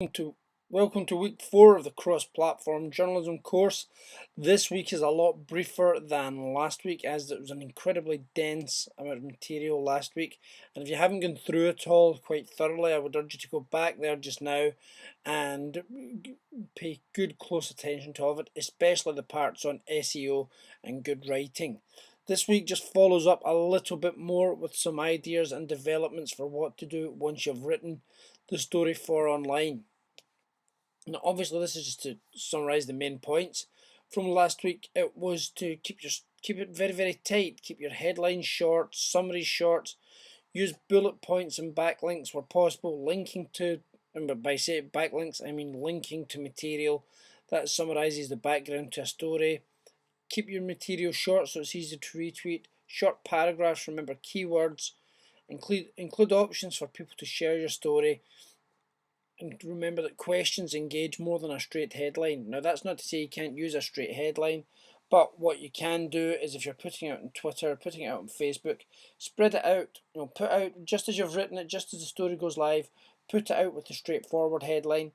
to welcome to week 4 of the cross-platform journalism course. This week is a lot briefer than last week, as it was an incredibly dense amount of material last week. And if you haven't gone through it all quite thoroughly, I would urge you to go back there just now and pay good close attention to all of it, especially the parts on SEO and good writing. This week just follows up a little bit more with some ideas and developments for what to do once you've written the story for online. Now, obviously, this is just to summarise the main points from last week. It was to keep it very tight. Keep your headlines short, summaries short. Use bullet points and backlinks where possible. Linking to, and by saying backlinks, I mean linking to material that summarises the background to a story. Keep your material short so it's easy to retweet. Short paragraphs. Remember keywords. Include options for people to share your story. And remember that questions engage more than a straight headline. Now, that's not to say you can't use a straight headline, but what you can do is if you're putting it out on Twitter, putting it out on Facebook, spread it out. Put out just as you've written it, just as the story goes live, put it out with the straightforward headline.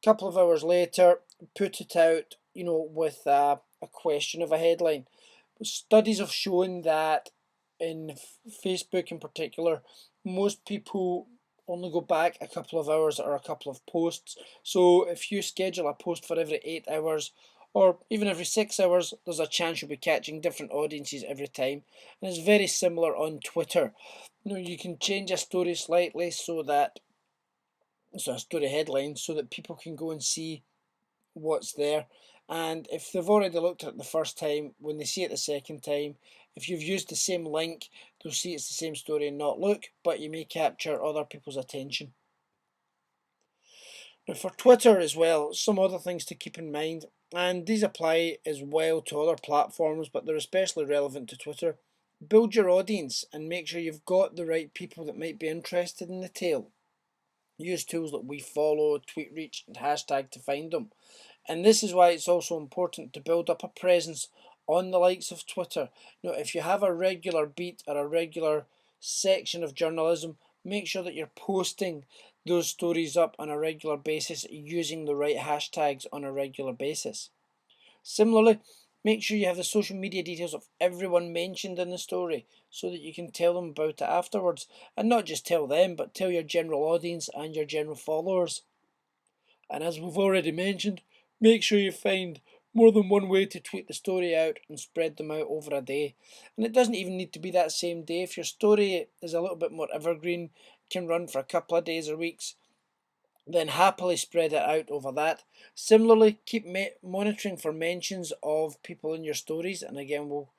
A couple of hours later, put it out, with a question of a headline. Studies have shown that in Facebook in particular, most people only go back a couple of hours or a couple of posts. So if you schedule a post for every 8 hours or even every 6 hours, there's a chance you'll be catching different audiences every time. And it's very similar on Twitter. You can change a story slightly so a story headline so that people can go and see what's there. And if they've already looked at it the first time, when they see it the second time, if you've used the same link, they'll see it's the same story and not look, but you may capture other people's attention. Now, for Twitter as well, some other things to keep in mind, and these apply as well to other platforms, but they're especially relevant to Twitter. Build your audience and make sure you've got the right people that might be interested in the tale. Use tools like WeFollow, TweetReach, and hashtag to find them. And this is why it's also important to build up a presence on the likes of Twitter. If you have a regular beat or a regular section of journalism, make sure that you're posting those stories up on a regular basis using the right hashtags on a regular basis. Similarly, make sure you have the social media details of everyone mentioned in the story so that you can tell them about it afterwards. And not just tell them, but tell your general audience and your general followers. And as we've already mentioned, make sure you find more than one way to tweet the story out and spread them out over a day. And it doesn't even need to be that same day. If your story is a little bit more evergreen, can run for a couple of days or weeks, then happily spread it out over that. Similarly, keep monitoring for mentions of people in your stories. And again, we'll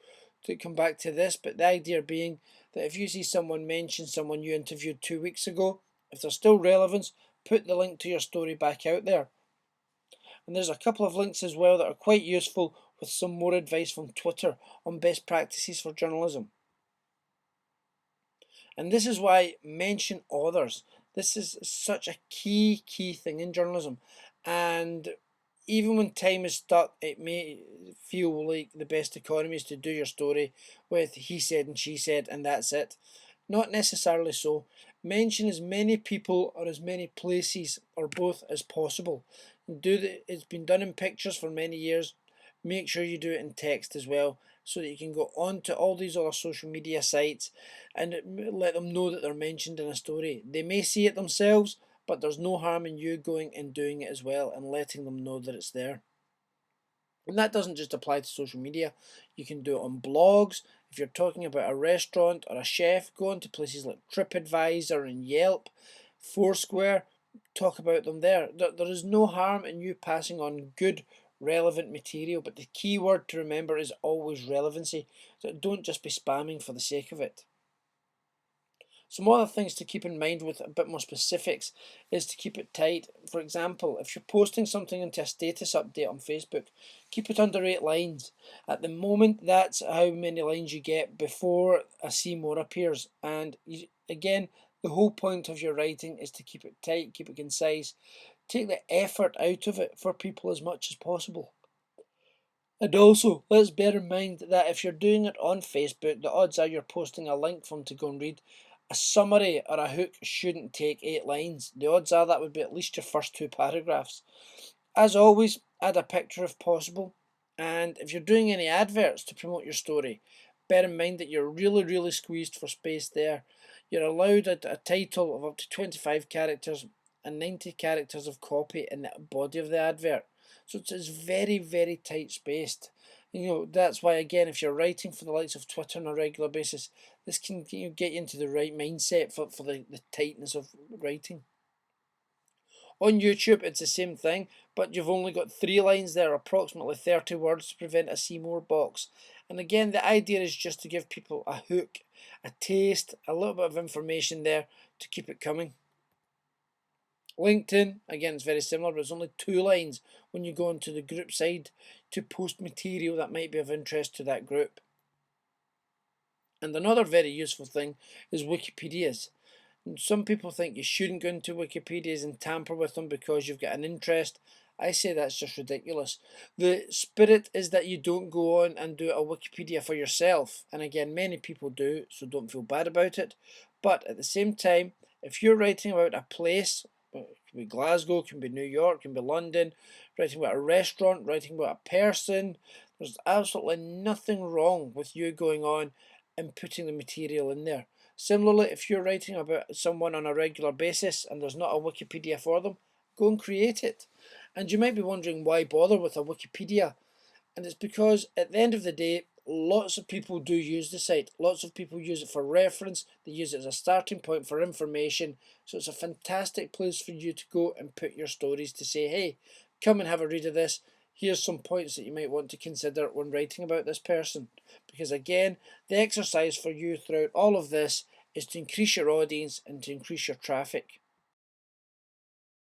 come back to this, but the idea being that if you see someone mention someone you interviewed 2 weeks ago, if there's still relevance, put the link to your story back out there. And there's a couple of links as well that are quite useful with some more advice from Twitter on best practices for journalism. And this is why mention others. This is such a key thing in journalism. And even when time is stuck, it may feel like the best economy is to do your story with he said and she said and that's it. Not necessarily so. Mention as many people or as many places or both as possible. It's been done in pictures for many years. Make sure you do it in text as well so that you can go on to all these other social media sites and let them know that they're mentioned in a story. They may see it themselves, but there's no harm in you going and doing it as well and letting them know that it's there. And that doesn't just apply to social media. You can do it on blogs. If you're talking about a restaurant or a chef, go on to places like TripAdvisor and Yelp, Foursquare, talk about them there. There is no harm in you passing on good, relevant material, but the key word to remember is always relevancy. So don't just be spamming for the sake of it. Some other things to keep in mind with a bit more specifics is to keep it tight. For example, if you're posting something into a status update on Facebook, keep it under 8 lines. At the moment, that's how many lines you get before a see more appears. And again, the whole point of your writing is to keep it tight, keep it concise, take the effort out of it for people as much as possible. And also, let's bear in mind that if you're doing it on Facebook, the odds are you're posting a link for them to go and read. A summary or a hook shouldn't take 8 lines. The odds are that would be at least your first 2 paragraphs. As always, add a picture if possible. And if you're doing any adverts to promote your story, bear in mind that you're really squeezed for space there. You're allowed a title of up to 25 characters and 90 characters of copy in the body of the advert. So it's very tight spaced. That's why, again, if you're writing for the likes of Twitter on a regular basis, this can get you into the right mindset for the tightness of writing. On YouTube, it's the same thing, but you've only got 3 lines there, approximately 30 words to prevent a see more box. And again, the idea is just to give people a hook, a taste, a little bit of information there to keep it coming. LinkedIn, again, it's very similar, but it's only 2 lines when you go into the group side to post material that might be of interest to that group. And another very useful thing is Wikipedias. Some people think you shouldn't go into Wikipedias and tamper with them because you've got an interest. I say that's just ridiculous. The spirit is that you don't go on and do a Wikipedia for yourself. And again, many people do, so don't feel bad about it. But at the same time, if you're writing about a place, it can be Glasgow, it can be New York, it can be London, writing about a restaurant, writing about a person, there's absolutely nothing wrong with you going on and putting the material in there. Similarly, if you're writing about someone on a regular basis and there's not a Wikipedia for them, go and create it. And you might be wondering why bother with a Wikipedia. And it's because at the end of the day, lots of people do use the site. Lots of people use it for reference. They use it as a starting point for information. So it's a fantastic place for you to go and put your stories to say, hey, come and have a read of this. Here's some points that you might want to consider when writing about this person. Because again, the exercise for you throughout all of this is to increase your audience and to increase your traffic.